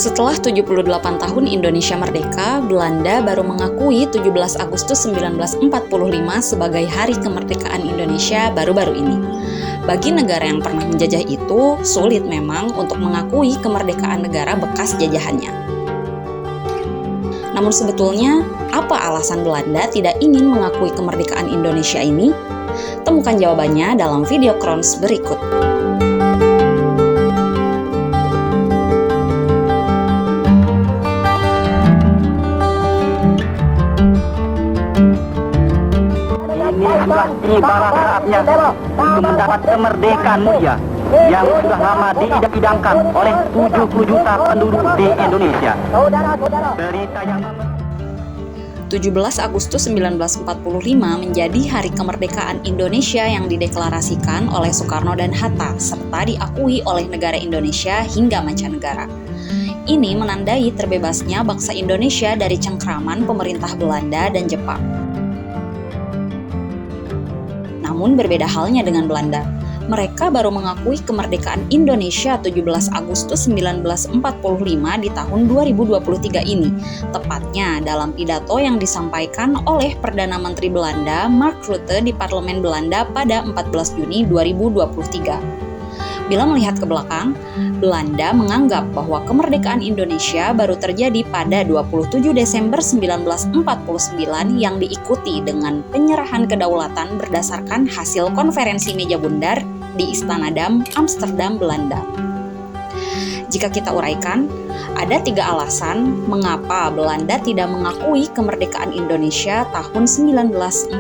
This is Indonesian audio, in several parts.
Setelah 78 tahun Indonesia merdeka, Belanda baru mengakui 17 Agustus 1945 sebagai hari kemerdekaan Indonesia baru-baru ini. Bagi negara yang pernah menjajah itu, sulit memang untuk mengakui kemerdekaan negara bekas jajahannya. Namun sebetulnya, apa alasan Belanda tidak ingin mengakui kemerdekaan Indonesia ini? Temukan jawabannya dalam video Krons berikut. Ini balas saatnya untuk mendapat kemerdekaan mulia yang sudah lama diidam-idamkan oleh 70 juta penduduk di Indonesia. 17 Agustus 1945 menjadi hari kemerdekaan Indonesia yang dideklarasikan oleh Soekarno dan Hatta serta diakui oleh negara Indonesia hingga mancanegara. Ini menandai terbebasnya bangsa Indonesia dari cengkraman pemerintah Belanda dan Jepang. Namun berbeda halnya dengan Belanda. Mereka baru mengakui kemerdekaan Indonesia 17 Agustus 1945 di tahun 2023 ini, tepatnya dalam pidato yang disampaikan oleh Perdana Menteri Belanda Mark Rutte di Parlemen Belanda pada 14 Juni 2023. Bila melihat ke belakang, Belanda menganggap bahwa kemerdekaan Indonesia baru terjadi pada 27 Desember 1949 yang diikuti dengan penyerahan kedaulatan berdasarkan hasil konferensi meja bundar di Istana Dam, Amsterdam, Belanda. Jika kita uraikan, ada 3 alasan mengapa Belanda tidak mengakui kemerdekaan Indonesia tahun 1945.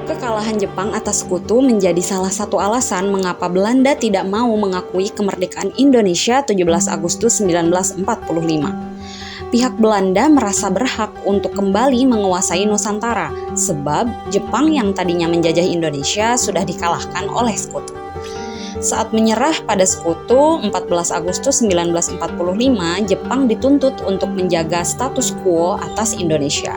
Kekalahan Jepang atas Sekutu menjadi salah satu alasan mengapa Belanda tidak mau mengakui kemerdekaan Indonesia 17 Agustus 1945. Pihak Belanda merasa berhak untuk kembali menguasai Nusantara, sebab Jepang yang tadinya menjajah Indonesia sudah dikalahkan oleh Sekutu. Saat menyerah pada Sekutu, 14 Agustus 1945, Jepang dituntut untuk menjaga status quo atas Indonesia.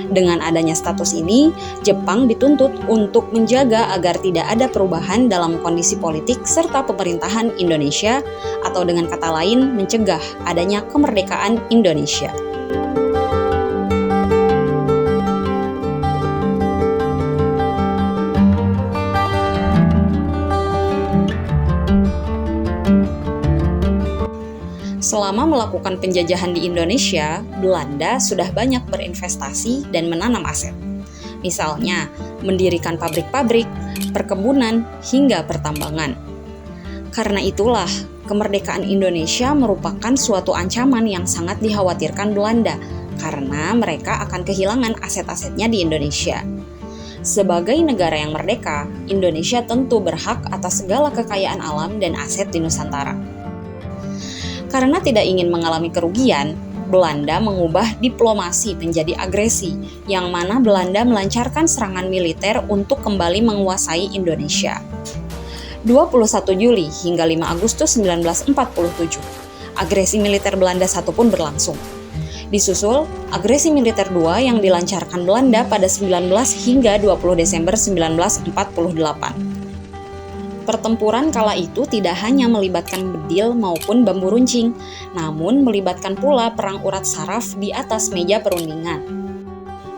Dengan adanya status ini, Jepang dituntut untuk menjaga agar tidak ada perubahan dalam kondisi politik serta pemerintahan Indonesia, atau dengan kata lain, mencegah adanya kemerdekaan Indonesia. Selama melakukan penjajahan di Indonesia, Belanda sudah banyak berinvestasi dan menanam aset. Misalnya, mendirikan pabrik-pabrik, perkebunan, hingga pertambangan. Karena itulah, kemerdekaan Indonesia merupakan suatu ancaman yang sangat dikhawatirkan Belanda, karena mereka akan kehilangan aset-asetnya di Indonesia. Sebagai negara yang merdeka, Indonesia tentu berhak atas segala kekayaan alam dan aset di Nusantara. Karena tidak ingin mengalami kerugian, Belanda mengubah diplomasi menjadi agresi, yang mana Belanda melancarkan serangan militer untuk kembali menguasai Indonesia. 21 Juli hingga 5 Agustus 1947, agresi militer Belanda 1 pun berlangsung. Disusul agresi militer 2 yang dilancarkan Belanda pada 19 hingga 20 Desember 1948. Pertempuran kala itu tidak hanya melibatkan bedil maupun bambu runcing, namun melibatkan pula perang urat saraf di atas meja perundingan.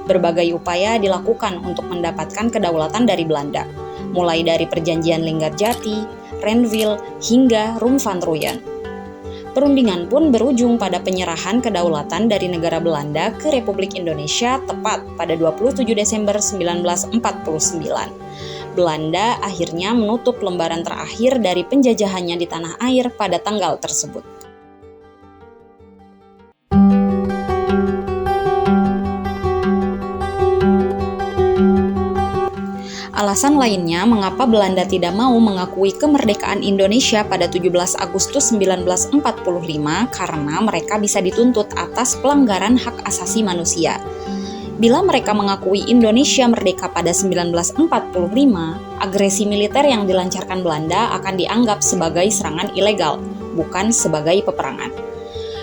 Berbagai upaya dilakukan untuk mendapatkan kedaulatan dari Belanda, mulai dari Perjanjian Linggarjati, Renville, hingga Rum van Rooyen. Perundingan pun berujung pada penyerahan kedaulatan dari negara Belanda ke Republik Indonesia tepat pada 27 Desember 1949. Belanda akhirnya menutup lembaran terakhir dari penjajahannya di tanah air pada tanggal tersebut. Alasan lainnya mengapa Belanda tidak mau mengakui kemerdekaan Indonesia pada 17 Agustus 1945 karena mereka bisa dituntut atas pelanggaran hak asasi manusia. Bila mereka mengakui Indonesia merdeka pada 1945, agresi militer yang dilancarkan Belanda akan dianggap sebagai serangan ilegal, bukan sebagai peperangan.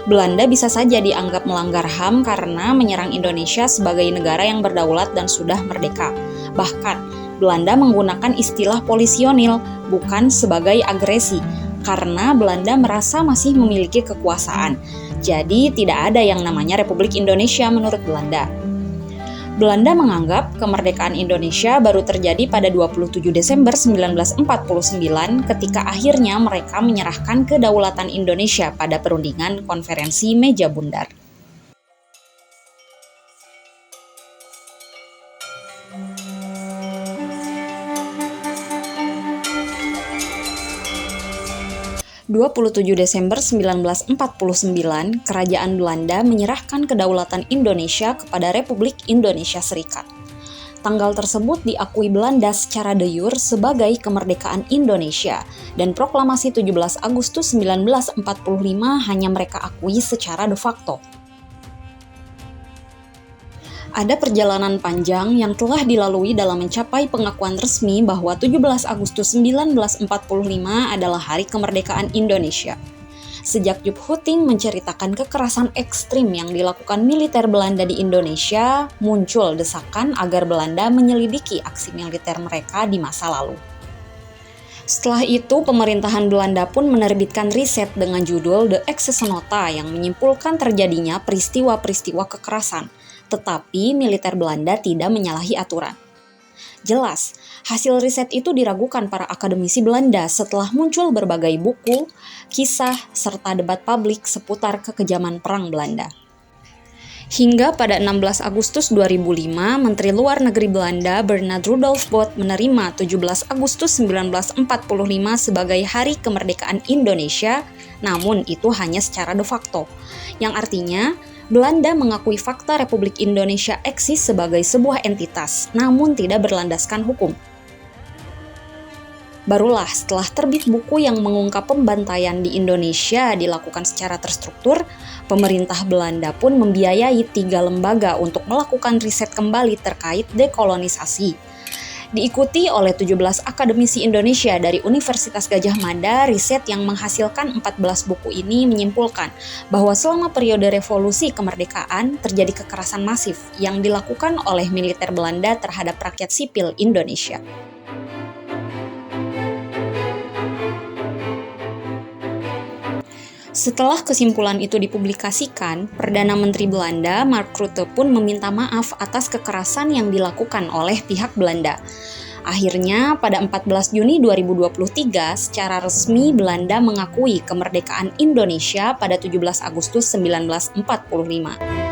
Belanda bisa saja dianggap melanggar HAM karena menyerang Indonesia sebagai negara yang berdaulat dan sudah merdeka. Bahkan, Belanda menggunakan istilah polisionil, bukan sebagai agresi, karena Belanda merasa masih memiliki kekuasaan. Jadi, tidak ada yang namanya Republik Indonesia menurut Belanda. Belanda menganggap kemerdekaan Indonesia baru terjadi pada 27 Desember 1949 ketika akhirnya mereka menyerahkan kedaulatan Indonesia pada perundingan Konferensi Meja Bundar. ...27 Desember 1949, Kerajaan Belanda menyerahkan kedaulatan Indonesia kepada Republik Indonesia Serikat. Tanggal tersebut diakui Belanda secara de jure sebagai kemerdekaan Indonesia, dan proklamasi 17 Agustus 1945 hanya mereka akui secara de facto. Ada perjalanan panjang yang telah dilalui dalam mencapai pengakuan resmi bahwa 17 Agustus 1945 adalah hari kemerdekaan Indonesia. Sejak Job Hutting menceritakan kekerasan ekstrim yang dilakukan militer Belanda di Indonesia, muncul desakan agar Belanda menyelidiki aksi militer mereka di masa lalu. Setelah itu, pemerintahan Belanda pun menerbitkan riset dengan judul The Excessnota yang menyimpulkan terjadinya peristiwa-peristiwa kekerasan, tetapi militer Belanda tidak menyalahi aturan. Jelas, hasil riset itu diragukan para akademisi Belanda setelah muncul berbagai buku, kisah, serta debat publik seputar kekejaman perang Belanda. Hingga pada 16 Agustus 2005, Menteri Luar Negeri Belanda Bernard Rudolf Bot menerima 17 Agustus 1945 sebagai Hari Kemerdekaan Indonesia, namun itu hanya secara de facto, yang artinya Belanda mengakui fakta Republik Indonesia eksis sebagai sebuah entitas, namun tidak berlandaskan hukum. Barulah setelah terbit buku yang mengungkap pembantaian di Indonesia dilakukan secara terstruktur, pemerintah Belanda pun membiayai 3 lembaga untuk melakukan riset kembali terkait dekolonisasi. Diikuti oleh 17 akademisi Indonesia dari Universitas Gadjah Mada, riset yang menghasilkan 14 buku ini menyimpulkan bahwa selama periode revolusi kemerdekaan terjadi kekerasan masif yang dilakukan oleh militer Belanda terhadap rakyat sipil Indonesia. Setelah kesimpulan itu dipublikasikan, Perdana Menteri Belanda Mark Rutte pun meminta maaf atas kekerasan yang dilakukan oleh pihak Belanda. Akhirnya, pada 14 Juni 2023, secara resmi Belanda mengakui kemerdekaan Indonesia pada 17 Agustus 1945.